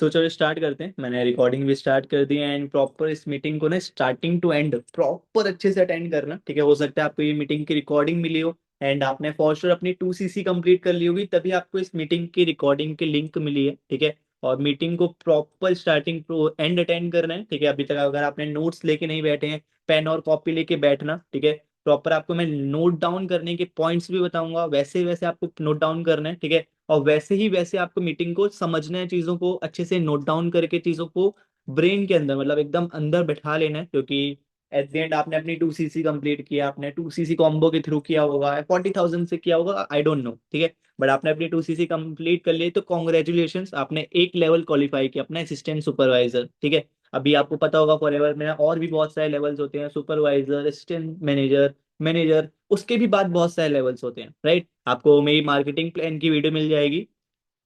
चलो स्टार्ट करते हैं। मैंने रिकॉर्डिंग भी स्टार्ट कर दी है एंड प्रॉपर इस मीटिंग को ना स्टार्टिंग टू एंड प्रॉपर अच्छे से अटेंड करना, ठीक है। हो सकता है आपको ये मीटिंग की रिकॉर्डिंग मिली हो एंड आपने फॉर श्योर अपनी 2 CC कंप्लीट कर ली होगी, तभी आपको इस मीटिंग की रिकॉर्डिंग की लिंक मिली है, ठीक है। और मीटिंग को proper starting to end attend करना है, ठीक है। अभी तक अगर आपने नोट्स लेके नहीं बैठे हैं, पेन और कॉपी लेके बैठना, ठीक है। प्रॉपर आपको मैं नोट डाउन करने के पॉइंट्स भी बताऊंगा, वैसे वैसे आपको नोट डाउन करना है, ठीक है। और वैसे ही वैसे आपको मीटिंग को समझना है, चीजों को अच्छे से नोट डाउन करके चीजों को ब्रेन के अंदर मतलब एकदम अंदर बैठा लेना है, क्योंकि एट द एंड आपने अपनी 2 CC कंप्लीट किया, आपने 2 CC कॉम्बो के थ्रू किया होगा, 40,000 से किया होगा, आई डोंट नो, ठीक है। बट आपने अपनी 2 CC कंप्लीट कर ली तो कॉन्ग्रेचुलेशन, आपने एक लेवल क्वालिफाई किया अपना असिस्टेंट सुपरवाइजर, ठीक है। अभी आपको पता होगा फॉरएवर में और भी बहुत सारे लेवल्स होते हैं, सुपरवाइजर, असिस्टेंट मैनेजर, मैनेजर, उसके भी बाद बहुत सारे लेवल्स होते हैं, राइट। आपको मेरी मार्केटिंग प्लान की वीडियो मिल जाएगी,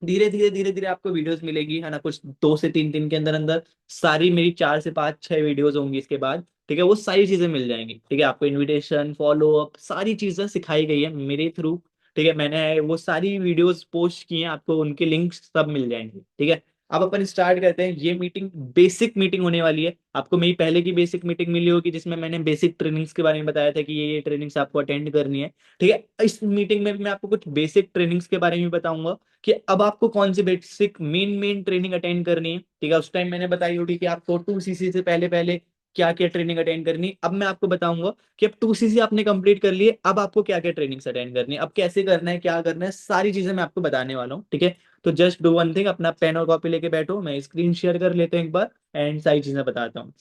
धीरे धीरे आपको वीडियोस मिलेगी, है ना। कुछ 2 से 3 दिन के अंदर अंदर सारी मेरी 4 से 5 6 वीडियोस होंगी इसके बाद, ठीक है। वो सारी चीजें मिल जाएंगी, ठीक है। आपको इनविटेशन, फॉलो अप, सारी चीजें सिखाई गई है मेरे थ्रू, ठीक है। मैंने वो सारी वीडियोस पोस्ट की हैं, आपको उनके लिंक्स सब मिल जाएंगे, ठीक है। अब अपन स्टार्ट करते हैं। ये मीटिंग बेसिक मीटिंग होने वाली है। आपको मेरी पहले की बेसिक मीटिंग मिली होगी जिसमें मैंने बेसिक ट्रेनिंग्स के बारे में बताया था कि ये ट्रेनिंग्स आपको अटेंड करनी है, ठीक है। इस मीटिंग में भी मैं आपको कुछ बेसिक ट्रेनिंग्स के बारे में बताऊंगा कि अब आपको कौन सी बेसिक मेन ट्रेनिंग अटेंड करनी है, ठीक है। उस टाइम मैंने बताई होगी कि आपको 2 CC से पहले पहले क्या क्या ट्रेनिंग अटेंड करनी है। अब मैं आपको बताऊंगा कि अब 2 CC आपने कंप्लीट कर लिए, अब आपको क्या क्या ट्रेनिंग्स अटेंड करनी है, अब कैसे करना है, क्या करना है, सारी चीजें मैं आपको बताने वाला हूँ, ठीक है। तो जस्ट डू वन थिंग, अपना पेन और कॉपी लेके बैठो, मैं स्क्रीन शेयर कर लेते हैं एक बार एंड सारी चीजें बताता हूँ।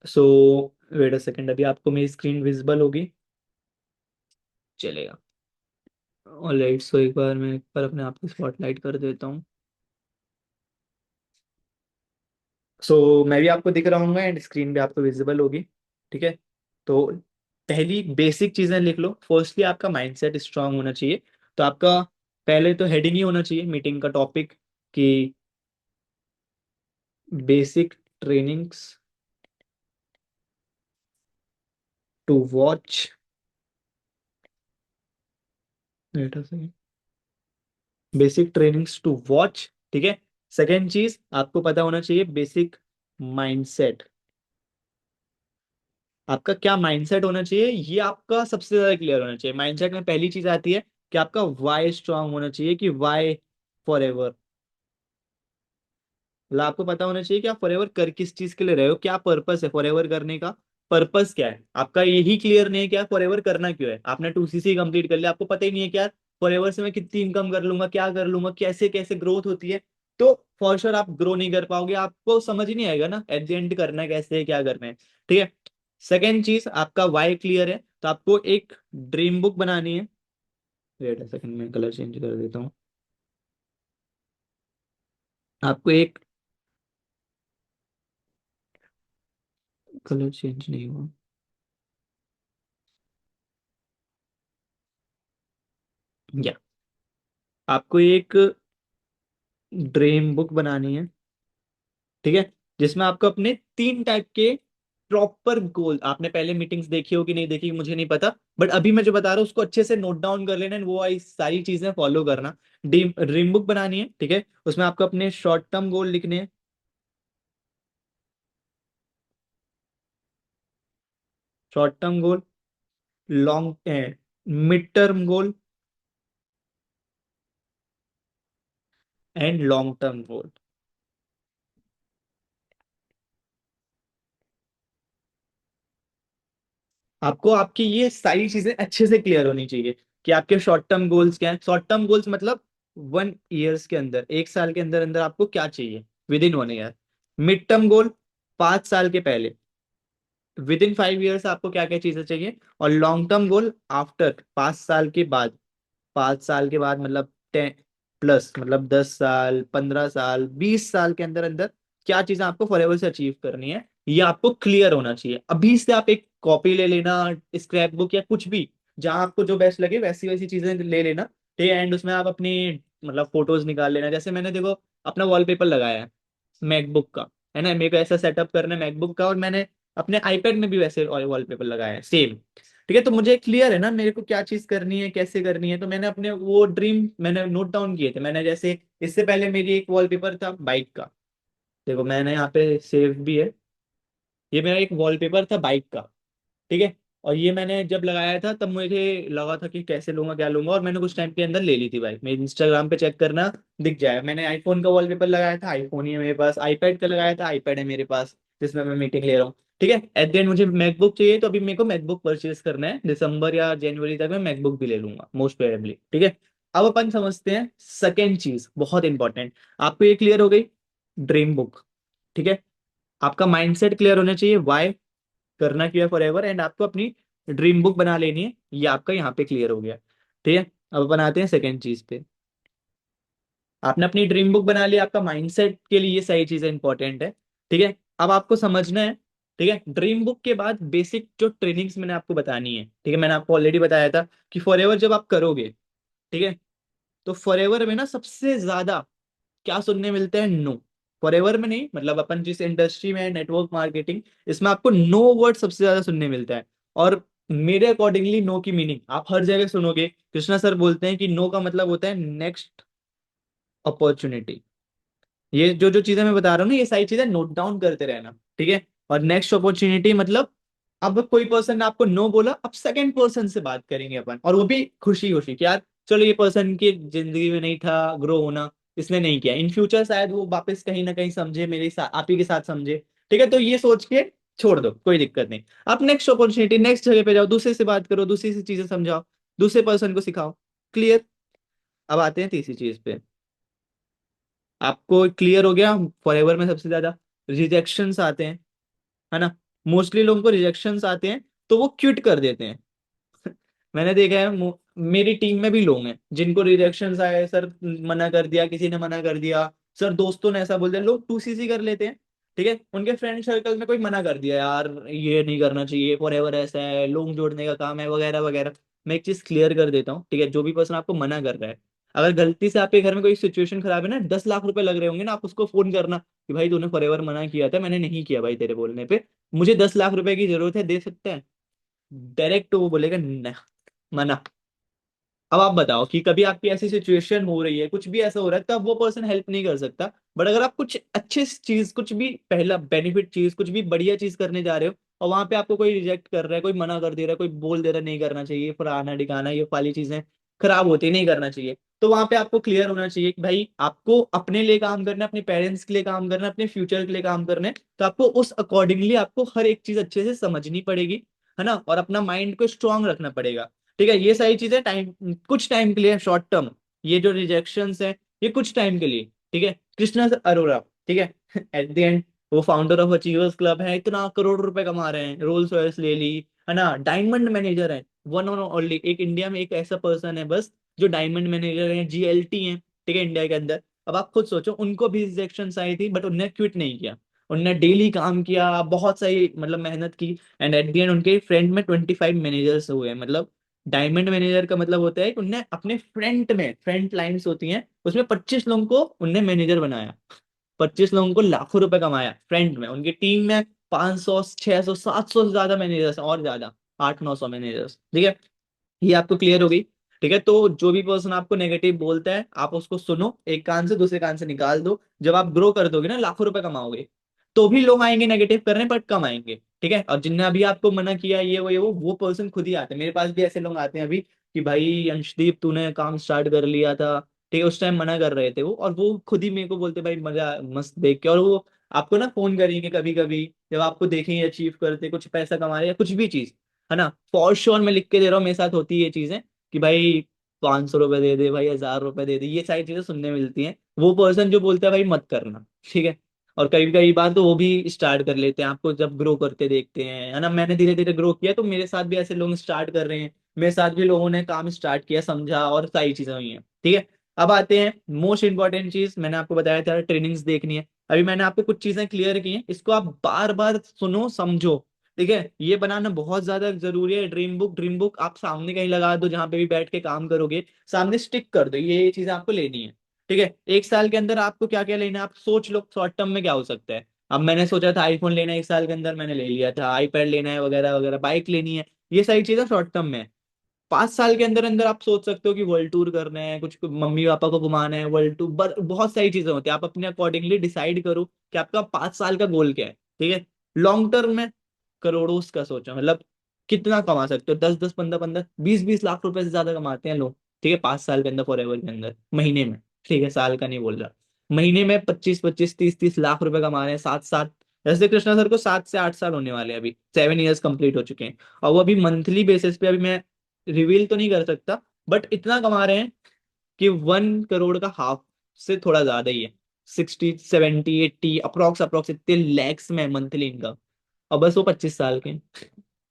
सो वेट अ सेकंड, अभी आपको मेरी स्क्रीन विजिबल होगी, चलेगा। ऑलराइट, सो एक बार मैं एक बार अपने आप को स्पॉटलाइट कर देता हूँ। मैं भी आपको दिख रहा हूँ एंड स्क्रीन भी आपको विजिबल होगी, ठीक है। तो पहली बेसिक चीजें लिख लो। फर्स्टली आपका माइंडसेट स्ट्रांग होना चाहिए। तो आपका पहले तो हेडिंग ही होना चाहिए मीटिंग का टॉपिक कि basic trainings to watch, basic trainings to watch, ठीक है। सेकेंड चीज आपको पता होना चाहिए बेसिक माइंडसेट। आपका क्या माइंडसेट होना चाहिए ये आपका सबसे ज्यादा क्लियर होना चाहिए। माइंडसेट में पहली चीज आती है कि आपका वाई स्ट्रांग होना चाहिए, कि वाई फॉर एवर, मतलब आपको पता होना चाहिए कि आप फॉर एवर कर किस चीज के लिए रहे हो, क्या पर्पस है फॉर एवर करने का, पर्पस क्या है आपका, यही क्लियर नहीं है कि आप फॉर एवर करना क्यों है। आपने 2 CC कंप्लीट कर लिया, आपको पता ही नहीं है कि यार फॉर एवर से मैं कितनी इनकम कर लूंगा, क्या कर लूंगा, कैसे कैसे ग्रोथ होती है, तो फॉर श्योर आप ग्रो नहीं कर पाओगे, आपको समझ ही नहीं आएगा ना एट द एंड करना है कैसे है, क्या करना है, ठीक है। सेकेंड चीज आपका वाई क्लियर है, तो आपको एक ड्रीम बुक बनानी है। वेट अ सेकंड, मैं कलर चेंज कर देता हूँ। आपको एक कलर चेंज नहीं हुआ, या आपको एक ड्रीम बुक बनानी है, ठीक है। जिसमें आपको अपने 3 टाइप के प्रॉपर गोल, आपने पहले मीटिंग्स देखी हो कि नहीं देखी मुझे नहीं पता, बट अभी मैं जो बता रहा हूँ उसको अच्छे से नोट डाउन कर लेना and वो आई सारी चीजें फॉलो करना। ड्रीम बुक बनानी है, ठीक है। उसमें आपको अपने शॉर्ट टर्म गोल लिखने हैं, short term goal, long mid term goal and long term goal. आपको आपकी ये सारी चीजें अच्छे से क्लियर होनी चाहिए कि आपके शॉर्ट टर्म गोल्स क्या है। शॉर्ट टर्म गोल्स मतलब 1 ईयर्स के अंदर, 1 साल के अंदर अंदर आपको क्या चाहिए, with in 1 year. Mid term goal 5 साल के पहले, विद इन 5 ईयर्स आपको क्या क्या चीजें चाहिए। और लॉन्ग टर्म गोल आफ्टर 5 साल के बाद, 5 साल के बाद मतलब 10 प्लस, मतलब 10 साल, 15 साल, 20 साल के अंदर अंदर क्या चीजें आपको फॉरएवर से अचीव करनी है, ये आपको क्लियर होना चाहिए। अभी से आप एक कॉपी ले लेना, स्क्रैप बुक या कुछ भी, जहां आपको जो बेस्ट लगे वैसी वैसी चीजें ले लेना, ठीक है। एंड उसमें आप अपनी मतलब फोटोज निकाल लेना। जैसे मैंने देखो अपना वॉलपेपर लगाया है मैकबुक का, है ना, मेरे को ऐसा सेटअप करना है मैकबुक का, और मैंने अपने आईपैड में भी वैसे वॉलपेपर लगाया है सेम, ठीक है। तो मुझे क्लियर है ना मेरे को क्या चीज करनी है, कैसे करनी है। तो मैंने अपने वो ड्रीम मैंने नोट डाउन किए थे। मैंने जैसे इससे पहले मेरी एक वॉलपेपर था बाइक का, देखो मैंने यहाँ पे सेव भी है, ये मेरा एक वॉलपेपर था बाइक का, ठीक है। और ये मैंने जब लगाया था तब मुझे लगा था कि कैसे लूंगा क्या लूंगा, और मैंने कुछ टाइम के अंदर ले ली थी बाइक। मेरे इंस्टाग्राम पे चेक करना, दिख जाएगा। मैंने आईफोन का वॉलपेपर लगाया था, आईफोन ही है मेरे पास। आईपैड का लगाया था, आईपैड है मेरे पास जिसमें मैं मीटिंग ले रहा हूँ, ठीक है। एट द एंड मुझे मैकबुक चाहिए, तो अभी मेरे को मैकबुक परचेज करना है, दिसंबर या जनवरी तक मैं मैकबुक भी ले लूंगा मोस्ट प्रोबेबली, ठीक है। अब अपन समझते हैं सेकेंड चीज, बहुत इंपॉर्टेंट। आपको ये क्लियर हो गई, ड्रीम बुक, ठीक है। आपका माइंडसेट क्लियर होना चाहिए, वाई करना क्यों है फॉर एवर, एंड आपको अपनी ड्रीम बुक बना लेनी है, ये आपका यहाँ पे क्लियर हो गया, ठीक है। अब अपन आते हैं सेकेंड चीज पे। आपने अपनी ड्रीम बुक बना लिया, आपका माइंडसेट के लिए ये सही चीजें इंपॉर्टेंट है, ठीक है। अब आपको समझना है, ठीक है, ड्रीम बुक के बाद बेसिक जो ट्रेनिंग्स मैंने आपको बतानी है, ठीक है। मैंने आपको ऑलरेडी बताया था कि फॉर एवर जब आप करोगे, ठीक है, तो फॉर एवर में ना सबसे ज्यादा क्या सुनने मिलते हैं, नो। फॉरएवर में नहीं, मतलब अपन जिस इंडस्ट्री में नेटवर्क मार्केटिंग, इसमें आपको नो वर्ड सबसे ज्यादा सुनने मिलता है। और मेरे अकॉर्डिंगली नो की मीनिंग आप हर जगह सुनोगे। कृष्णा सर बोलते हैं कि नो का मतलब होता है नेक्स्ट अपॉर्चुनिटी। ये जो जो चीजें मैं बता रहा हूँ ना, ये सारी चीजें नोट डाउन करते रहना, ठीक है। और नेक्स्ट अपॉर्चुनिटी मतलब, अब कोई पर्सन ने आपको नो बोला, अब सेकंड पर्सन से बात करेंगे अपन, और वो भी खुशी खुशी कि यार चलो ये पर्सन की जिंदगी में नहीं था ग्रो होना, इसने नहीं किया, इन फ्यूचर शायद वो वापस कहीं ना कहीं समझे मेरे साथ, आप ही के साथ समझे, ठीक है। तो ये सोच के छोड़ दो, कोई दिक्कत नहीं। आप नेक्स्ट अपॉर्चुनिटी, नेक्स्ट जगह पे जाओ, दूसरे से बात करो, दूसरी से चीजें समझाओ, दूसरे पर्सन को सिखाओ, क्लियर। अब आते हैं तीसरी चीज पे। आपको क्लियर हो गया, फॉरएवर में सबसे ज्यादा रिजेक्शंस आते हैं, है ना। मोस्टली लोगों को रिजेक्शंस आते हैं तो वो क्विट कर देते हैं। मैंने देखा है, मेरी टीम में भी लोग हैं जिनको रिजेक्शंस आए, सर मना कर दिया, किसी ने मना कर दिया, सर दोस्तों ने ऐसा बोल दिया, लोग 2cc कर लेते हैं, ठीक है। उनके फ्रेंड सर्कल में कोई मना कर दिया, यार ये नहीं करना चाहिए, फॉरएवर ऐसा है, लोग जोड़ने का काम है, वगैरह वगैरह। मैं एक चीज क्लियर कर देता हूँ, ठीक है। जो भी पर्सन आपको मना कर रहा है, अगर गलती से आपके घर में कोई सिचुएशन खराब है ना, 10 लाख रुपए लग रहे होंगे ना, आप उसको फोन करना कि भाई तूने फॉरएवर मना किया था, मैंने नहीं किया भाई तेरे बोलने पे, मुझे 10 लाख रुपए की जरूरत है, दे सकते हैं। डायरेक्ट वो बोलेगा न, मना। अब आप बताओ कि कभी आपकी ऐसी सिचुएशन हो रही है, कुछ भी ऐसा हो रहा है, तब वो पर्सन हेल्प नहीं कर सकता। बट अगर आप कुछ अच्छी चीज, कुछ भी पहला बेनिफिट चीज, कुछ भी बढ़िया चीज करने जा रहे हो, और वहां पे आपको कोई रिजेक्ट कर रहा है, कोई मना कर दे रहा है, कोई बोल दे रहा है नहीं करना चाहिए, फलाना ढिकाना, ये वाली चीजें खराब होती नहीं करना चाहिए, तो वहां पे आपको क्लियर होना चाहिए कि भाई आपको अपने लिए काम करना है, अपने पेरेंट्स के लिए काम करना है, अपने फ्यूचर के लिए काम करना है। तो आपको उस अकॉर्डिंगली आपको हर एक चीज अच्छे से समझनी पड़ेगी, है ना, और अपना माइंड को स्ट्रांग रखना पड़ेगा, ठीक है। ये सारी चीजें टाइम, कुछ टाइम के लिए, शॉर्ट टर्म, ये जो रिजेक्शंस है ये कुछ टाइम के लिए, ठीक है। कृष्णा अरोड़ा, ठीक है, एट द एंड वो फाउंडर ऑफ अचीवर्स क्लब है, इतना करोड़ रुपए कमा रहे हैं, रोल्स रॉयस ले ली, है ना, डायमंड मैनेजर है, वन और ओनली, एक इंडिया में एक ऐसा पर्सन है बस जो डायमंड मैनेजर है, जीएलटी है, ठीक है, इंडिया के अंदर। अब आप खुद सोचो, उनको भी रिजेक्शन आई थी बट उन्होंने क्विट नहीं किया, उनने डेली काम किया, बहुत सही मतलब मेहनत की, एंड एट द एंड उनके फ्रेंड में 25 मैनेजर्स हुए। मतलब डायमंड मैनेजर का मतलब होता है कि उनने अपने फ्रंट में, फ्रंट लाइन्स होती हैं उसमें 25 लोगों को उनने मैनेजर बनाया, 25 लोगों को लाखों रुपए कमाया फ्रंट में, उनकी टीम में 500 600 700 से ज्यादा मैनेजर्स हैं, और ज्यादा 800 900 मैनेजर्स, ठीक है। ये आपको क्लियर हो गई, ठीक है। तो जो भी पर्सन आपको नेगेटिव बोलता है, आप उसको सुनो, एक कान से दूसरे कान से निकाल दो। जब आप ग्रो कर दोगे ना, लाखों रुपए कमाओगे, तो भी लोग आएंगे नेगेटिव करने, बट कम आएंगे, ठीक है। और जिनने अभी आपको मना किया ये वो पर्सन खुद ही आते हैं, मेरे पास भी ऐसे लोग आते हैं अभी कि भाई अंशदीप तूने काम स्टार्ट कर लिया था, ठीक है, उस टाइम मना कर रहे थे वो, और वो खुद ही मेरे को बोलते भाई मजा मस्त देख के, और वो आपको ना फोन करेंगे कभी कभी, जब आपको देखेंगे अचीव करते, कुछ पैसा कमा रहे या कुछ भी चीज, है ना। फॉर श्योर मैं लिख के दे रहा हूँ, मेरे साथ होती है ये चीजें कि भाई 500 रुपए दे दे भाई, 1000 रुपए दे दे, ये सारी चीजें सुनने मिलती हैं। वो पर्सन जो बोलता है भाई मत करना, ठीक है। और कई कई बार तो वो भी स्टार्ट कर लेते हैं, आपको जब ग्रो करते देखते हैं, है ना। मैंने धीरे धीरे ग्रो किया, तो मेरे साथ भी ऐसे लोग स्टार्ट कर रहे हैं, मेरे साथ भी लोगों ने काम स्टार्ट किया, समझा, और सारी चीजें हुई हैं, ठीक है। अब आते हैं मोस्ट इंपॉर्टेंट चीज, मैंने आपको बताया था ट्रेनिंग्स देखनी है, अभी मैंने आपको कुछ चीजें क्लियर की हैं, इसको आप बार बार सुनो, समझो, ठीक है। ये बनाना बहुत ज्यादा जरूरी है। ड्रीम बुक, ड्रीम बुक आप सामने कहीं लगा दो, जहां पे भी बैठ के काम करोगे सामने स्टिक कर दो, ये चीजें आपको लेनी है, ठीक है। 1 साल के अंदर आपको क्या क्या लेना है, आप सोच लो शॉर्ट टर्म में क्या हो सकता है। अब मैंने सोचा था आईफोन लेना है, 1 साल के अंदर मैंने ले लिया था, आईपैड लेना है, वगैरह वगैरह, बाइक लेनी है, ये सारी चीजें शॉर्ट टर्म में है। 5 साल के अंदर अंदर आप सोच सकते हो कि वर्ल्ड टूर करना है, कुछ मम्मी पापा को घुमाना है, वर्ल्ड टूर, बहुत सारी चीजें होती है। आप अपने अकॉर्डिंगली डिसाइड करो कि आपका 5 साल का गोल क्या है। ठीक है, लॉन्ग टर्म में करोड़ों का सोचो, मतलब कितना कमा सकते हो, 10-10, 15-15, 20-20 लाख रुपए से ज्यादा कमाते हैं लोग। ठीक है, 5 साल के अंदर, फॉर एवर के अंदर, महीने में। ठीक है, साल का नहीं बोल रहा, महीने में 25-25, 30-30 लाख रुपए कमा रहे हैं, 7-7। जैसे कृष्णा सर को 7 से 8 साल होने वाले हैं, अभी 7 ईयर्स कंप्लीट हो चुके हैं। और वो अभी मंथली बेसिस पे, अभी मैं रिवील तो नहीं कर सकता, बट इतना कमा रहे हैं कि 1 करोड़ का हाफ से थोड़ा ज्यादा ही है। 60, 70, 80 अप्रोक्स अप्रोक्स इतने लैक्स में मंथली इनकम। और बस वो 25 साल के हैं।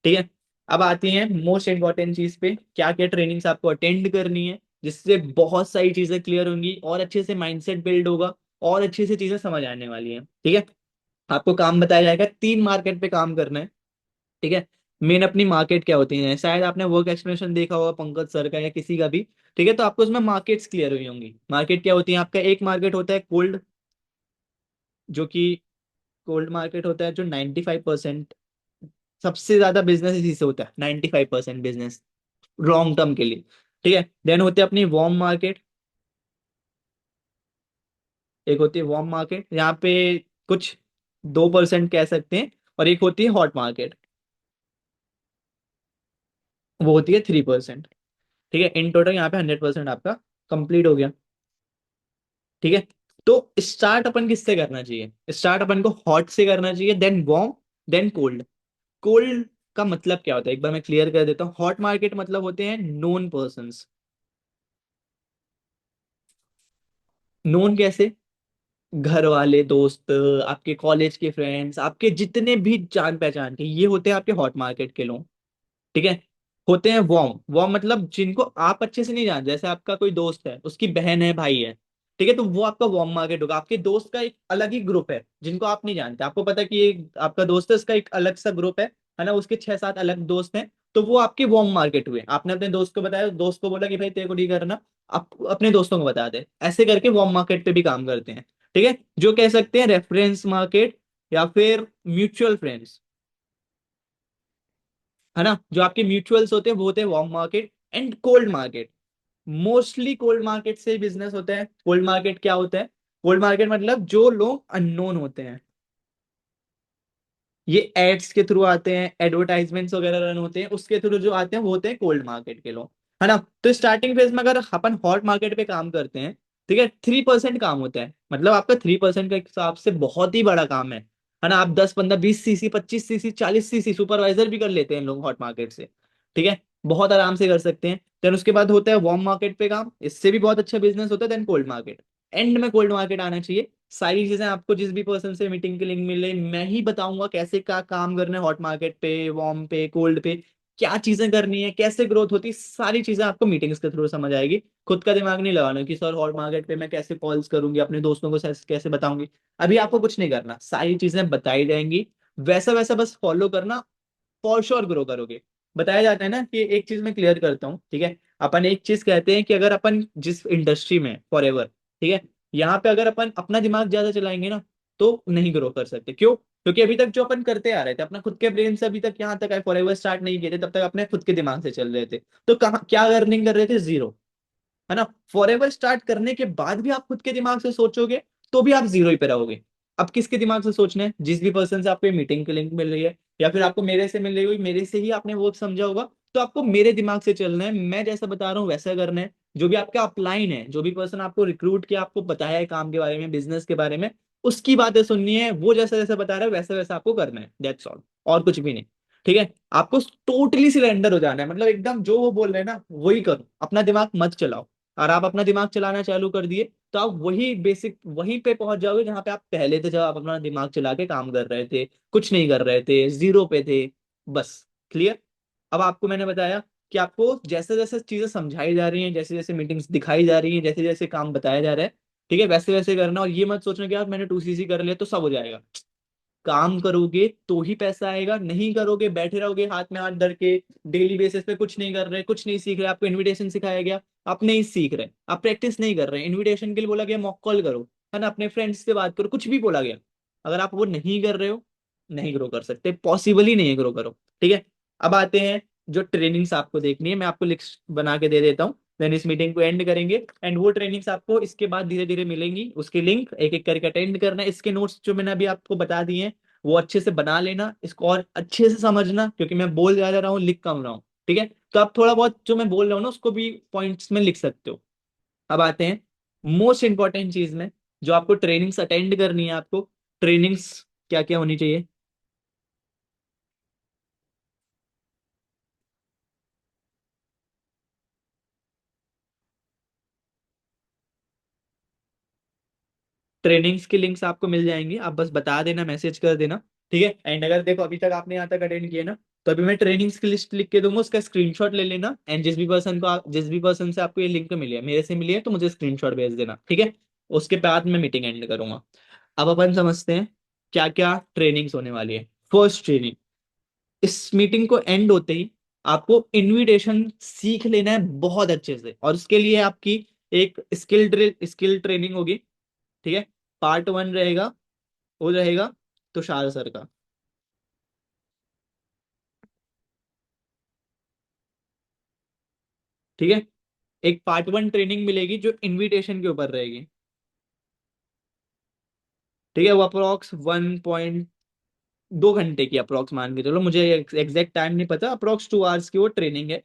ठीक है, अब आती है मोस्ट इंपॉर्टेंट चीज पे, क्या क्या ट्रेनिंग्स आपको अटेंड करनी है, जिससे बहुत सारी चीजें क्लियर होंगी और अच्छे से माइंडसेट बिल्ड होगा और अच्छे से चीजें समझ आने वाली हैं। ठीक है, आपको काम बताया जाएगा, 3 मार्केट पे काम करना है। ठीक है, मेन अपनी मार्केट क्या होती है, शायद आपने वर्क एक्सप्लेनेशन देखा होगा पंकज सर का या किसी का भी। ठीक है, तो आपको उसमें मार्केट्स क्लियर हुई होंगी। मार्केट क्या होती है आपका, एक मार्केट होता है कोल्ड, जो कि कोल्ड मार्केट होता है, जो 95% सबसे ज्यादा बिजनेस इसी से होता है, 95% बिजनेस लॉन्ग टर्म के लिए। ठीक है, देन होती है अपनी वार्म मार्केट, एक होती है वार्म मार्केट, यहाँ पे कुछ 2% कह सकते हैं, और एक होती है हॉट मार्केट, वो होती है 3%। ठीक है, इन टोटल यहाँ पे 100% आपका कंप्लीट हो गया। ठीक है, तो स्टार्ट अपन किससे करना चाहिए, स्टार्ट अपन को हॉट से करना चाहिए, then warm, then cold. Cold का मतलब क्या होता है, एक बार मैं क्लियर कर देता हूँ। हॉट मार्केट मतलब होते हैं नोन पर्सन्स। नोन कैसे, घर वाले, दोस्त, आपके कॉलेज के फ्रेंड्स, आपके जितने भी जान पहचान के, ये होते हैं आपके हॉट मार्केट के लोग। ठीक है, होते हैं वार्म। वार्म मतलब जिनको आप अच्छे से नहीं जानते, जैसे आपका कोई दोस्त है, उसकी बहन है, भाई है। ठीक है, तो वो आपका वार्म मार्केट होगा। आपके दोस्त का एक अलग ही ग्रुप है जिनको आप नहीं जानते, आपको पता है कि ये आपका दोस्त है, उसका एक अलग सा ग्रुप है ना, उसके 6-7 अलग दोस्त हैं। तो वो आपके वार्म मार्केट हुए। आपने अपने दोस्त को बताया, दोस्त को बोला कि भाई तेरे को नहीं करना, आप अपने दोस्तों को बता दे। ऐसे करके वार्म मार्केट पे भी काम करते हैं। ठीक है, जो कह सकते हैं रेफरेंस मार्केट या फिर म्यूचुअल फ्रेंड्स, है ना, जो आपके म्यूचुअल्स होते हैं वो होते हैं warm market. And cold market, mostly cold market से बिजनेस होता है। कोल्ड मार्केट क्या होता है, कोल्ड मार्केट मतलब जो लोग अननोन होते हैं, ये एड्स के थ्रू आते हैं, एडवर्टाइजमेंट्स वगैरह रन होते हैं, उसके थ्रू जो आते हैं वो होते हैं कोल्ड मार्केट के लोग, है ना। तो स्टार्टिंग फेज में अगर अपन हॉट मार्केट पे काम करते हैं, ठीक है, 3% काम होता है, मतलब आपका 3% के हिसाब से बहुत ही बड़ा काम है ना। आप 10, 15, 20 सीसी, 25 सीसी, 40 सीसी सुपरवाइजर भी कर लेते हैं लोग हॉट मार्केट से। ठीक है, बहुत आराम से कर सकते हैं। देन उसके बाद होता है वार्म मार्केट पे काम, इससे भी बहुत अच्छा बिजनेस होता है। देन कोल्ड मार्केट, एंड में कोल्ड मार्केट आना चाहिए। सारी चीजें आपको जिस भी पर्सन से मीटिंग की लिंक मिले, मैं ही बताऊंगा कैसे का काम करना है, हॉट मार्केट पे, वार्म पे, कोल्ड पे, क्या चीजें करनी है, कैसे ग्रोथ होती है, सारी चीजें आपको मीटिंग्स के थ्रू समझ आएगी। खुद का दिमाग नहीं लगाना कि सर हॉट मार्केट पे मैं कैसे कॉल्स करूंगी, अपने दोस्तों को कैसे बताऊंगी। अभी आपको कुछ नहीं करना, सारी चीजें बताई जाएंगी, वैसा वैसा बस फॉलो करना, फॉर श्योर ग्रो करोगे। बताया जाता है ना कि एक चीज मैं क्लियर करता हूँ, ठीक है। अपन एक चीज कहते हैं कि अगर अपन जिस इंडस्ट्री में फॉर एवर, ठीक है, यहाँ पे अगर अपन अपना दिमाग ज्यादा चलाएंगे ना, तो नहीं ग्रो कर सकते। क्यों? क्योंकि अभी तक जो अपन करते आ रहे थे, अपना खुद के ब्रेन से अभी तक यहाँ तक फॉर एवर स्टार्ट नहीं किए थे, तब तक अपने खुद के दिमाग से चल रहे थे। तो कहाँ क्या अर्निंग कर रहे थे? जीरो, है ना। फॉरएवर स्टार्ट करने के बाद भी आप खुद के दिमाग से सोचोगे तो भी आप जीरो ही पे रहोगे। अब किसके दिमाग से सोचना है? जिस भी पर्सन से आपको मीटिंग की लिंक मिल रही है, या फिर आपको मेरे से मिल रही हुई, मेरे से ही आपने वो समझा होगा, तो आपको मेरे दिमाग से चलना है, मैं जैसा बता रहा हूँ वैसा करना है। जो भी आपका अपलाइन है, जो भी पर्सन आपको रिक्रूट किया, आपको बताया है काम के बारे में, बिजनेस के बारे में, उसकी बातें सुननी है। वो जैसा जैसा बता रहा है वैसा वैसा आपको करना है, दैट्स ऑल, और कुछ भी नहीं। ठीक है, आपको टोटली सिलेंडर हो जाना है, मतलब एकदम जो वो बोल रहे हैं ना वही करो, अपना दिमाग मत चलाओ। और आप अपना दिमाग चलाना चालू कर दिए, तो आप वही बेसिक वहीं पे पहुंच जाओगे जहां पे आप पहले थे, जब आप अपना दिमाग चला के काम कर रहे थे, कुछ नहीं कर रहे थे, जीरो पे थे। बस, क्लियर। अब आपको मैंने बताया कि आपको जैसे जैसे चीजें समझाई जा रही हैं, जैसे जैसे मीटिंग्स दिखाई जा रही हैं, जैसे जैसे काम बताया जा रहा है, ठीक है, वैसे वैसे करना। और ये मत सोचना कि यार मैंने 2 सीसी कर लिया तो सब हो जाएगा। काम करोगे तो ही पैसा आएगा, नहीं करोगे, बैठे रहोगे हाथ में हाथ धर के, डेली बेसिस पे कुछ नहीं कर रहे, कुछ नहीं सीख रहे, आपको इनविटेशन सिखाया गया, आप नहीं सीख रहे, आप प्रैक्टिस नहीं कर रहे, इनविटेशन के लिए बोला गया मॉक कॉल करो, है ना, अपने फ्रेंड्स से बात करो, कुछ भी बोला गया, अगर आप वो नहीं कर रहे हो, नहीं ग्रो कर सकते, पॉसिबल ही नहीं है ग्रो करो। ठीक है, अब आते हैं जो ट्रेनिंग्स आपको देखनी है मैं आपको लिस्ट बना के दे देता हूँ, देन इस मीटिंग को एंड करेंगे। एंड वो ट्रेनिंग्स आपको इसके बाद धीरे धीरे मिलेंगी, उसकी लिंक एक एक करके अटेंड करना है। इसके नोट्स जो मैंने अभी आपको बता दिए हैं वो अच्छे से बना लेना, इसको और अच्छे से समझना, क्योंकि मैं बोल ज्यादा रहा हूँ लिख कम रहा हूँ, ठीक है। तो आप थोड़ा बहुत जो मैं बोल रहा हूँ ना उसको भी पॉइंट्स में लिख सकते हो। अब आते हैं मोस्ट इंपॉर्टेंट चीज में, जो आपको ट्रेनिंग्स अटेंड करनी है। आपको ट्रेनिंग्स क्या क्या होनी चाहिए? ट्रेनिंग्स की लिंक्स आपको मिल जाएंगी, आप बस बता देना, मैसेज कर देना, ठीक है। एंड अगर देखो अभी तक आपने यहाँ तक अटेंड किया ना, तो अभी मैं ट्रेनिंग्स की लिस्ट लिख के दूंगा, उसका स्क्रीनशॉट ले लेना। एंड जिस भी पर्सन से आपको ये लिंक मिली है, मेरे से मिली है, तो मुझे स्क्रीनशॉट भेज देना, ठीक है। उसके बाद मैं मीटिंग एंड करूंगा। अब अपन समझते हैं क्या क्या ट्रेनिंग्स होने वाली है। फर्स्ट ट्रेनिंग, इस मीटिंग को एंड होते ही आपको इनविटेशन सीख लेना है बहुत अच्छे से, और उसके लिए आपकी एक स्किल ट्रेनिंग होगी, ठीक है। पार्ट वन रहेगा, वो रहेगा तुषार सर का, ठीक है। एक पार्ट वन ट्रेनिंग मिलेगी जो इनविटेशन के ऊपर रहेगी, ठीक है। वो अप्रोक्स 1.2 घंटे की अप्रोक्स मान के चलो, मुझे एग्जैक्ट टाइम नहीं पता, अप्रोक्स 2 आवर्स की वो ट्रेनिंग है।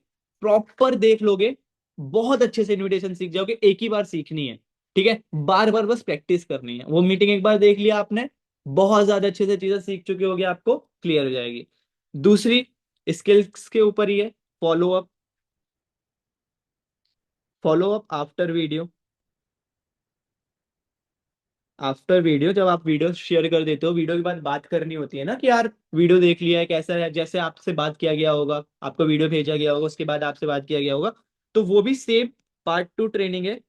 प्रॉपर देख लोगे, बहुत अच्छे से इनविटेशन सीख जाओगे, एक ही बार सीखनी है, ठीक है। बार बार बस प्रैक्टिस करनी है। वो मीटिंग एक बार देख लिया आपने, बहुत ज्यादा अच्छे से चीजें सीख चुके होगे, आपको क्लियर हो जाएगी। दूसरी स्किल्स के ऊपर ही है, follow up. Follow up after video. After video, जब आप वीडियो शेयर कर देते हो, वीडियो के बाद बात करनी होती है ना कि यार वीडियो देख लिया है कैसा है, जैसे आपसे बात किया गया होगा, आपको वीडियो भेजा गया होगा, उसके बाद आपसे बात किया गया होगा, तो वो भी सेम पार्ट टू ट्रेनिंग है,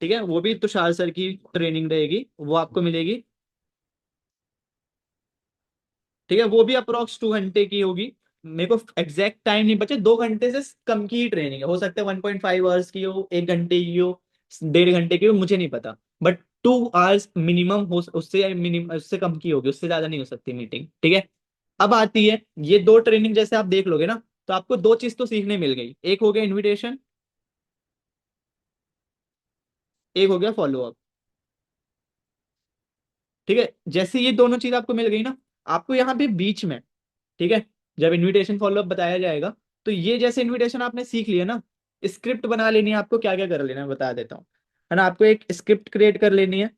ठीक है। वो भी तुषार सर की ट्रेनिंग रहेगी, वो आपको मिलेगी, ठीक है। वो भी अप्रोक्स 2 घंटे की होगी। मेरे को एग्जैक्ट टाइम नहीं बचे, 2 घंटे से कम की ही ट्रेनिंग है, हो सकता है 1.5 आवर्स की हो, 1 घंटे की हो, 1.5 घंटे की हो, मुझे नहीं पता। बट 2 आवर्स मिनिमम हो, उससे मिनिमम उससे कम की होगी, उससे ज्यादा नहीं हो सकती मीटिंग, ठीक है। अब आती है ये दो ट्रेनिंग, जैसे आप देख लोगे ना, तो आपको दो चीज तो सीखने मिल गई, एक हो गया इन्विटेशन, एक हो गया फॉलो अप, ठीक है। जैसे ये दोनों चीज आपको मिल गई ना, आपको यहाँ पे बीच में, ठीक है, जब इनविटेशन फॉलोअप बताया जाएगा, तो ये जैसे इनविटेशन आपने सीख लिया ना, स्क्रिप्ट बना लेनी है आपको। क्या क्या कर लेना है बता देता हूँ, है ना। आपको एक स्क्रिप्ट क्रिएट कर लेनी है,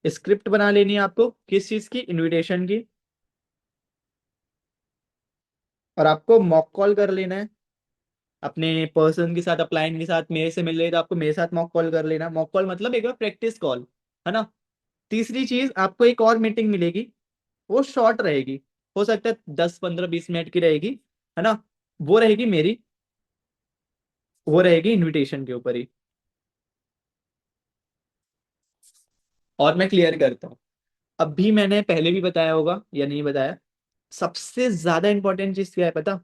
स्क्रिप्ट बना लेनी है आपको, किस चीज की? इनविटेशन की। और आपको मॉक कॉल कर लेना है अपने पर्सन के साथ, अपलाइन के साथ। मेरे से मिल रही है तो आपको मेरे साथ मॉक कॉल कर लेना। मॉक कॉल मतलब एक प्रैक्टिस कॉल, है ना। तीसरी चीज, आपको एक और मीटिंग मिलेगी, वो शॉर्ट रहेगी, हो सकता है 10 15 20 मिनट की रहेगी, है ना। वो रहेगी मेरी, वो रहेगी इनविटेशन के ऊपर ही। और मैं क्लियर करता हूँ, अभी मैंने पहले भी बताया होगा या नहीं बताया, सबसे ज्यादा इंपॉर्टेंट चीज क्या है पता?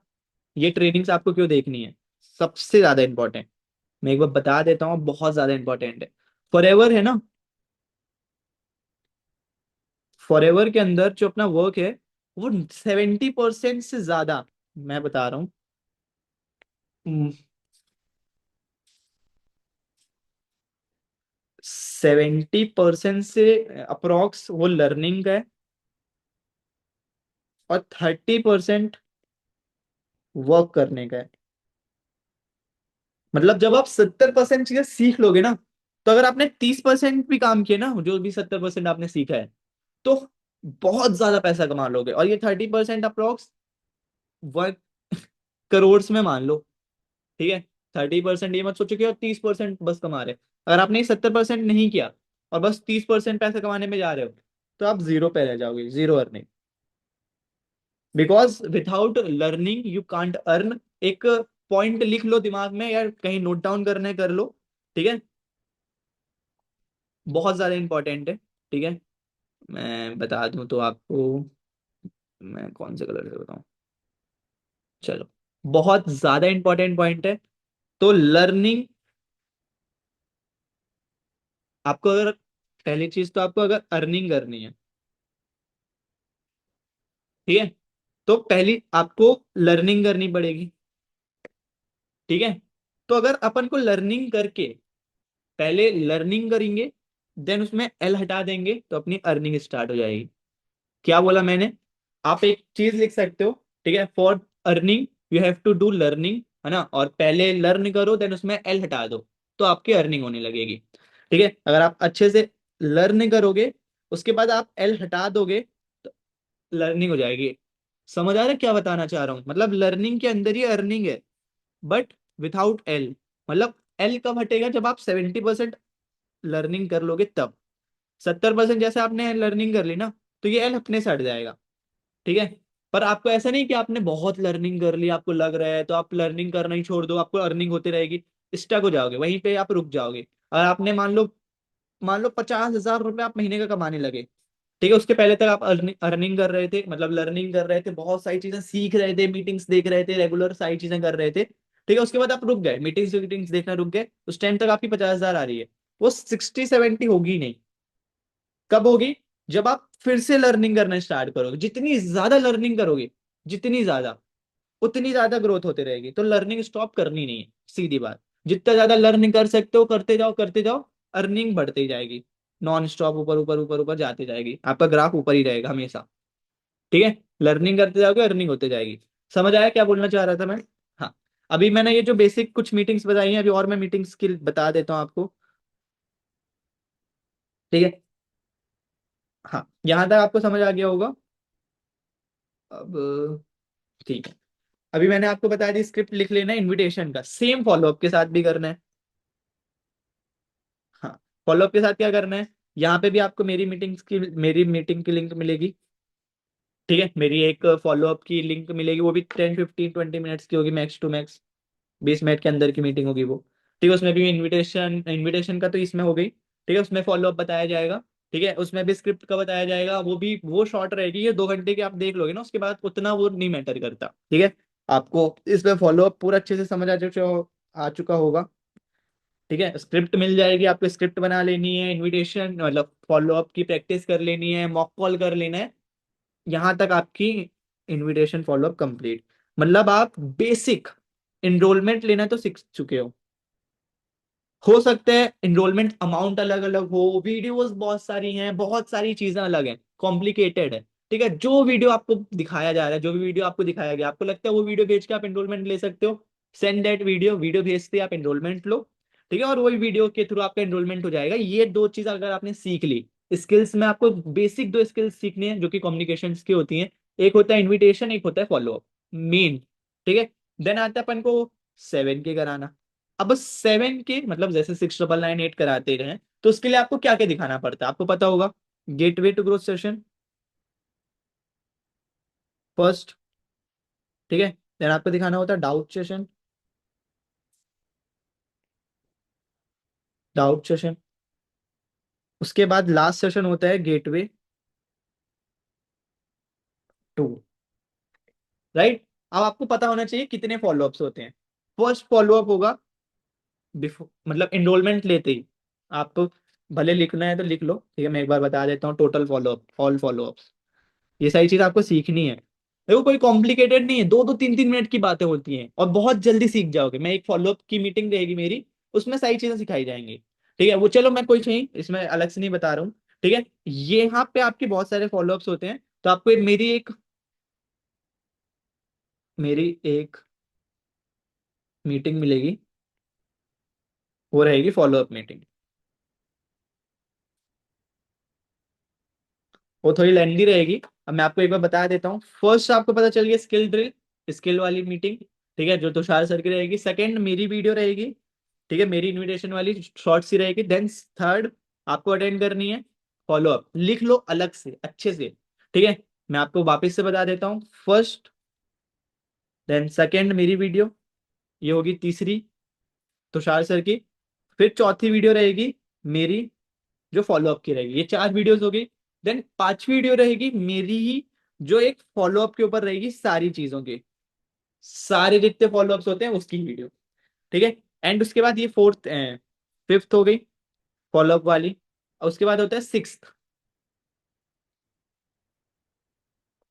ये ट्रेनिंग्स आपको क्यों देखनी है? सबसे ज्यादा इंपॉर्टेंट, मैं एक बार बता देता हूँ, बहुत ज्यादा इंपॉर्टेंट है। फॉरएवर है ना, फॉरएवर के अंदर जो अपना वर्क है, वो 70% से ज्यादा, मैं बता रहा हूँ, 70% से अप्रोक्स वो लर्निंग का है, और 30% वर्क करने का है। मतलब जब आप 70% चीजें सीख लोगे ना, तो अगर आपने 30% भी काम किया ना, जो भी 70% आपने सीखा है, तो बहुत ज्यादा पैसा कमा लोगे। और ये 30% अप्रोक्स वर्क करोड़ में मान लो, ठीक है। 30% ये मत सोचो कि और 30% बस कमा रहे। अगर आपने 70% नहीं किया और बस 30% पैसा कमाने में जा रहे हो, तो आप जीरो पे रह जाओगे, zero earning. Because without learning you can't earn. एक पॉइंट लिख लो दिमाग में, या कहीं नोट डाउन करने कर लो, ठीक है। बहुत ज्यादा इंपॉर्टेंट है, ठीक है। मैं बता दूं तो आपको, मैं कौन से कलर से बताऊं, चलो, बहुत ज्यादा इंपॉर्टेंट पॉइंट है। तो लर्निंग, आपको अगर, पहली चीज तो आपको अगर अर्निंग करनी है, ठीक है, तो पहली आपको लर्निंग करनी पड़ेगी। ठीक है, तो अगर अपन को लर्निंग करके, पहले लर्निंग करेंगे देन उसमें एल हटा देंगे तो अपनी अर्निंग स्टार्ट हो जाएगी। क्या बोला मैंने? आप एक चीज लिख सकते हो, ठीक है, for earning you have to do learning, है ना, और पहले लर्न करो देन उसमें एल हटा दो तो आपकी अर्निंग होने लगेगी। ठीक है, अगर आप अच्छे से लर्न करोगे उसके बाद आप एल हटा दोगे तो लर्निंग हो जाएगी। समझ आ रहा है क्या बताना चाह रहा हूँ? मतलब लर्निंग के अंदर ही अर्निंग है, बट विथआउट एल। मतलब एल कब हटेगा? जब आप 70% लर्निंग कर लोगे तब। 70% जैसे आपने लर्निंग कर ली ना, तो ये एल अपने से हट जाएगा। ठीक है, पर आपको ऐसा नहीं कि आपने बहुत लर्निंग कर ली, आपको लग रहा है तो आप लर्निंग करना ही छोड़ दो, आपको अर्निंग होती रहेगी, स्टक हो जाओगे वहीं पे, आप रुक जाओगे। और आपने मान लो 50,000 रुपये आप महीने का कमाने लगे, ठीक है, उसके पहले तक आप अर्निंग कर रहे थे, मतलब लर्निंग कर रहे थे, बहुत सारी चीजें सीख रहे थे, मीटिंग्स देख रहे थे, रेगुलर सारी चीजें कर रहे थे। ठीक है, उसके बाद आप रुक गए, मीटिंग्स वीटिंग्स देखना रुक गए, उस टाइम तक आपकी 50,000 आ रही है, वो 60-70 होगी नहीं। कब होगी? जब आप फिर से लर्निंग करना स्टार्ट करोगे। जितनी ज्यादा लर्निंग करोगे, जितनी ज्यादा, उतनी ज्यादा ग्रोथ होती रहेगी। तो लर्निंग स्टॉप करनी नहीं है, सीधी बात। जितना ज्यादा लर्निंग कर सकते हो करते जाओ, करते जाओ, अर्निंग बढ़ती जाएगी, नॉन स्टॉप, ऊपर ऊपर ऊपर ऊपर जाती जाएगी, आपका ग्राफ ऊपर ही रहेगा हमेशा। ठीक है, लर्निंग करते जाओगे अर्निंग होते जाएगी। समझ आया क्या बोलना चाह रहा था मैं? हाँ, अभी मैंने ये जो बेसिक कुछ मीटिंग्स बताई हैं, अभी और मैं मीटिंग स्किल बता देता हूँ आपको। ठीक है, हाँ, यहाँ तक आपको समझ आ गया होगा। अब ठीक है, अभी मैंने आपको बता दी, स्क्रिप्ट लिख लेना है इनविटेशन का, सेम फॉलोअप के साथ भी करना है। हाँ, फॉलोअप के साथ क्या करना है? यहाँ पे भी आपको मेरी मीटिंग की लिंक मिलेगी। ठीक है, मेरी एक फॉलोअप की लिंक मिलेगी, वो भी 10-15-20 मिनट्स की होगी, मैक्स टू मैक्स 20 मिनट के अंदर की मीटिंग होगी वो। ठीक है, उसमें भी इनविटेशन इनविटेशन का तो इसमें हो गई। ठीक है, उसमें फॉलोअप बताया जाएगा। ठीक है, उसमें भी स्क्रिप्ट का बताया जाएगा, वो भी वो शॉर्ट रहेगी, ये 2 घंटे की आप देख लोगे ना, उसके बाद उतना वो नहीं मैटर करता। ठीक है, आपको इसमें फॉलोअप पूरा अच्छे से समझ आ चुका होगा। ठीक है, स्क्रिप्ट मिल जाएगी आपको, स्क्रिप्ट बना लेनी है, इनविटेशन मतलब फॉलोअप की प्रैक्टिस कर लेनी है, मॉक कॉल कर लेना है। यहाँ तक आपकी इनविटेशन फॉलोअप कंप्लीट। मतलब आप बेसिक एनरोलमेंट लेना तो सीख चुके हो सकता है एनरोलमेंट अमाउंट अलग अलग हो, वीडियोस बहुत सारी हैं, बहुत सारी चीजें अलग हैं, कॉम्प्लिकेटेड है। ठीक है, जो वीडियो आपको दिखाया जा रहा है, जो भी वीडियो आपको दिखाया गया, आपको लगता है वो वीडियो भेज के आप एनरोलमेंट ले सकते हो, सेंड दैट वीडियो, वीडियो भेजते आप एनरोलमेंट लो। ठीक है, और वही वीडियो के थ्रू आपका एनरोलमेंट हो जाएगा। ये दो चीज अगर आपने सीख ली, स्किल्स में आपको बेसिक दो स्किल्स सीखने हैं जो कि कम्युनिकेशन की होती हैं। एक होता है इन्विटेशन, एक होता है फॉलोअप, मेन। ठीक है, देन आता है अपन को 7K कराना। अब 7K मतलब जैसे 6,998 कराते रहे, तो उसके लिए आपको क्या क्या दिखाना पड़ता है आपको पता होगा। Gateway to growth session first. ठीक है, देन आपको दिखाना होता है डाउट सेशन, डाउट सेशन। उसके बाद लास्ट सेशन होता है गेटवे टू। राइट, अब आपको पता होना चाहिए कितने फॉलोअप्स होते हैं। फर्स्ट फॉलोअप होगा बिफोर, मतलब एनरोलमेंट लेते ही। आप भले लिखना है तो लिख लो, ठीक है, मैं एक बार बता देता हूँ, टोटल फॉलोअप, ऑल फॉलोअप्स, ये सारी चीज आपको सीखनी है। देखो कोई कॉम्प्लिकेटेड नहीं है, 2-2 3-3 मिनट की बातें होती हैं और बहुत जल्दी सीख जाओगे। मैं एक फॉलोअप की मीटिंग रहेगी मेरी, उसमें सारी चीजें सिखाई जाएंगी। ठीक है, वो चलो मैं कोई नहीं इसमें अलग से नहीं बता रहा हूँ। ठीक है, ये यहाँ पे आपके बहुत सारे फॉलोअप्स होते हैं, तो आपको मेरी एक मीटिंग मिलेगी, वो रहेगी फॉलोअप मीटिंग। वो थोड़ी लेंदी रहेगी। अब मैं आपको एक बार बता देता हूँ, फर्स्ट आपको पता चल गया स्किल ड्रिल, स्किल वाली मीटिंग। ठीक है, जो तुषार सर की रहेगी, सेकंड मेरी वीडियो रहेगी। ठीक है, मेरी इनविटेशन वाली शॉर्ट सी रहेगी। देन थर्ड आपको अटेंड करनी है फॉलोअप, लिख लो अलग से अच्छे से। ठीक है, मैं आपको वापस से बता देता हूँ, फर्स्ट, देन सेकंड मेरी वीडियो, ये होगी तीसरी तुषार सर की, फिर चौथी वीडियो रहेगी मेरी जो फॉलोअप की रहेगी, ये 4 वीडियोस हो गई। देन 5वीं वीडियो रहेगी मेरी ही, जो एक फॉलोअप के ऊपर रहेगी, सारी चीजों के सारे जितने फॉलोअप्स होते हैं उसकी वीडियो। ठीक है, एंड उसके बाद ये फिफ्थ हो गई फॉलोअप वाली, और उसके बाद होता है सिक्स्थ।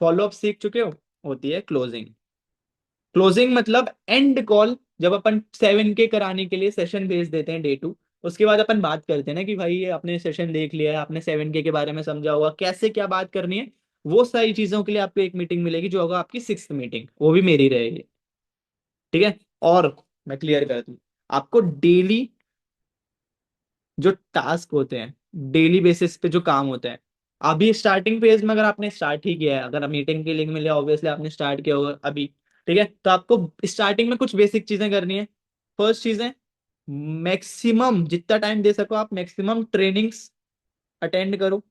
फॉलो अप सीख चुके हो, होती है क्लोजिंग। क्लोजिंग मतलब एंड कॉल, जब अपन 7K कराने के लिए सेशन भेज देते हैं डे 2, उसके बाद अपन बात करते हैं ना कि भाई ये आपने सेशन देख लिया है, आपने 7K के बारे में समझा होगा, कैसे क्या बात करनी है, वो सारी चीजों के लिए आपको एक मीटिंग मिलेगी जो होगा आपकी 6th मीटिंग, वो भी मेरी रहेगी। ठीक है। और मैं क्लियर कर दूं, आपको डेली जो टास्क होते हैं, डेली बेसिस पे जो काम होते हैं, अभी स्टार्टिंग फेज में अगर आपने स्टार्ट ही किया है, अगर मीटिंग की लिंक मिले ऑब्वियसली आपने स्टार्ट किया होगा अभी। ठीक है, तो आपको स्टार्टिंग में कुछ बेसिक चीजें करनी है। फर्स्ट चीज है, मैक्सिमम जितना टाइम दे सको आप मैक्सिमम ट्रेनिंग्स अटेंड करो।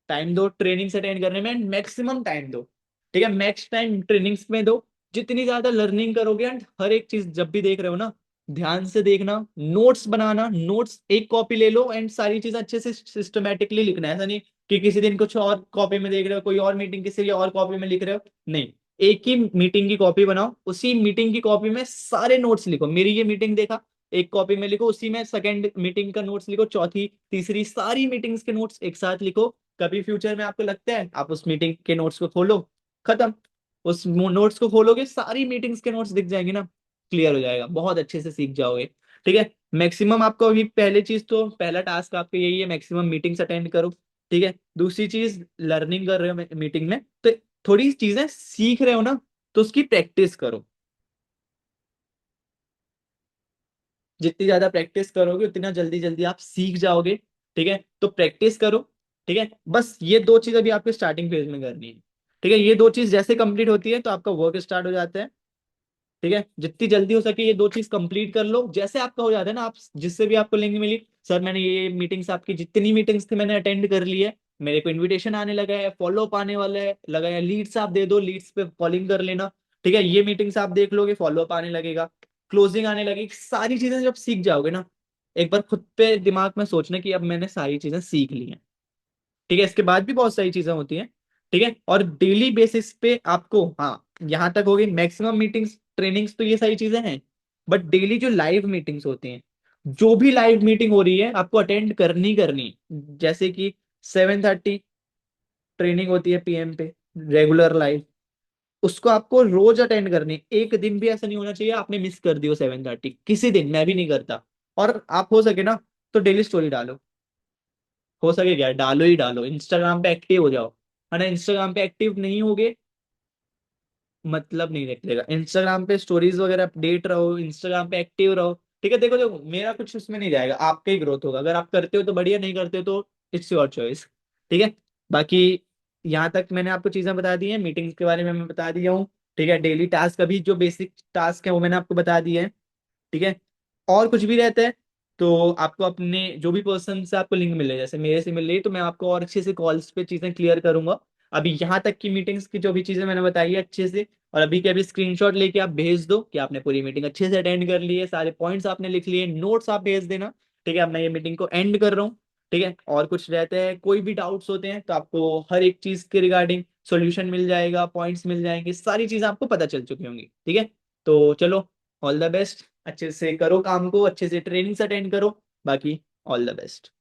टाइम दो ट्रेनिंग्स अटेंड करने में, मैक्सिमम टाइम दो। ठीक है, मैक्स टाइम ट्रेनिंग्स में दो। जितनी ज्यादा लर्निंग करोगे, एंड हर एक चीज जब भी देख रहे हो ना, ध्यान से देखना, नोट्स बनाना, नोट्स एक कॉपी ले लो एंड सारी चीजें अच्छे से सिस्टमेटिकली लिखना है। ऐसा नहीं कि किसी दिन कुछ और कॉपी में देख रहे हो, कोई और मीटिंग किसी और कॉपी में लिख रहे हो, नहीं। एक ही मीटिंग की कॉपी बनाओ, उसी मीटिंग की कॉपी में सारे नोट्स लिखो। मेरी ये मीटिंग देखा, एक कॉपी में लिखो, उसी में सेकंड मीटिंग का नोट्स लिखो, चौथी तीसरी सारी मीटिंग्स के नोट्स एक साथ लिखो। कभी फ्यूचर में आपको लगता है, आप उस मीटिंग के नोट्स को खोलो, खत्म। उस नोट्स को खोलोगे, सारी मीटिंग्स के नोट्स दिख जाएंगे ना, क्लियर हो जाएगा, बहुत अच्छे से सीख जाओगे। ठीक है, मैक्सिमम आपको अभी पहले चीज तो पहला टास्क आपका यही है, मैक्सिमम मीटिंग्स अटेंड करो। ठीक है, दूसरी चीज, लर्निंग कर रहे हो मीटिंग में तो थोड़ी चीजें सीख रहे हो ना, तो उसकी प्रैक्टिस करो। जितनी ज्यादा प्रैक्टिस करोगे उतना जल्दी जल्दी आप सीख जाओगे। ठीक है, तो प्रैक्टिस करो। ठीक है, बस ये दो चीज अभी आपको स्टार्टिंग फेज में करनी है। ठीक है, ये दो चीज जैसे कंप्लीट होती है तो आपका वर्क स्टार्ट हो जाता है। ठीक है, जितनी जल्दी हो सके ये दो चीज कंप्लीट कर लो। जैसे आपका हो जाता है ना, आप जिससे भी आपको लिंक मिली, सर मैंने ये मीटिंग्स, आपकी जितनी मीटिंग्स थी मैंने अटेंड कर ली है, मेरे को इनविटेशन आने लगा है, फॉलो अप आने वाला है लगा है, लीड्स आप दे दो, लीड्स पे कॉलिंग कर लेना। ठीक है, ये मीटिंग्स आप देख लोगे, फॉलो अप आने लगेगा, क्लोजिंग आने लगेगी। सारी चीजें जब सीख जाओगे ना, एक बार खुद पे दिमाग में सोचना कि अब मैंने सारी चीजें सीख ली हैं। ठीक है, इसके बाद भी बहुत सारी चीजें होती हैं। ठीक है, और डेली बेसिस पे आपको, हाँ, यहाँ तक होगी मैक्सिमम मीटिंग्स ट्रेनिंग्स, तो ये सारी चीजें हैं। बट डेली जो लाइव मीटिंग्स होती हैं, जो भी लाइव मीटिंग हो रही है आपको अटेंड करनी करनी। जैसे कि 7:30 ट्रेनिंग होती है PM पे, रेगुलर लाइव, उसको आपको रोज अटेंड करनी। एक दिन भी ऐसा नहीं होना चाहिए आपने मिस कर दी हो 7:30, किसी दिन, मैं भी नहीं करता। और आप हो सके ना तो डेली स्टोरी डालो, हो सके क्या, डालो ही डालो, इंस्टाग्राम पे एक्टिव हो जाओ। है ना, इंस्टाग्राम पे एक्टिव नहीं होगे, मतलब नहीं निकलेगा। इंस्टाग्राम पे स्टोरीज वगैरह अपडेट रहो, इंस्टाग्राम पे एक्टिव रहो। ठीक है, देखो देखो, मेरा कुछ उसमें नहीं जाएगा, आपका ही ग्रोथ होगा। अगर आप करते हो तो बढ़िया, नहीं करते हो तो इट्स योर चॉइस। ठीक है, बाकी यहाँ तक मैंने आपको चीजें बता दी हैं, मीटिंग्स के बारे में मैं बता दिया हूँ। ठीक है, डेली टास्क अभी जो बेसिक टास्क है वो मैंने आपको बता दिए हैं। ठीक है, और कुछ भी रहता है तो आपको अपने जो भी पर्सन से आपको लिंक मिले, जैसे मेरे से मिल रही है, तो मैं आपको और अच्छे से कॉल्स पे चीजें क्लियर करूंगा। अभी यहाँ तक की मीटिंग्स की जो भी चीजें मैंने बताई है अच्छे से, और अभी के अभी स्क्रीनशॉट लेके आप भेज दो कि आपने पूरी मीटिंग अच्छे से अटेंड कर ली है, सारे पॉइंट्स आपने लिख लिए, नोट्स आप भेज देना। ठीक है, अब मैं ये मीटिंग को एंड कर रहा हूँ। ठीक है, और कुछ रहते हैं, कोई भी डाउट्स होते हैं तो आपको हर एक चीज के रिगार्डिंग सॉल्यूशन मिल जाएगा, पॉइंट्स मिल जाएंगे, सारी चीजें आपको पता चल चुकी होंगी। ठीक है, तो चलो, ऑल द बेस्ट, अच्छे से करो काम को, अच्छे से ट्रेनिंग्स अटेंड करो, बाकी ऑल द बेस्ट।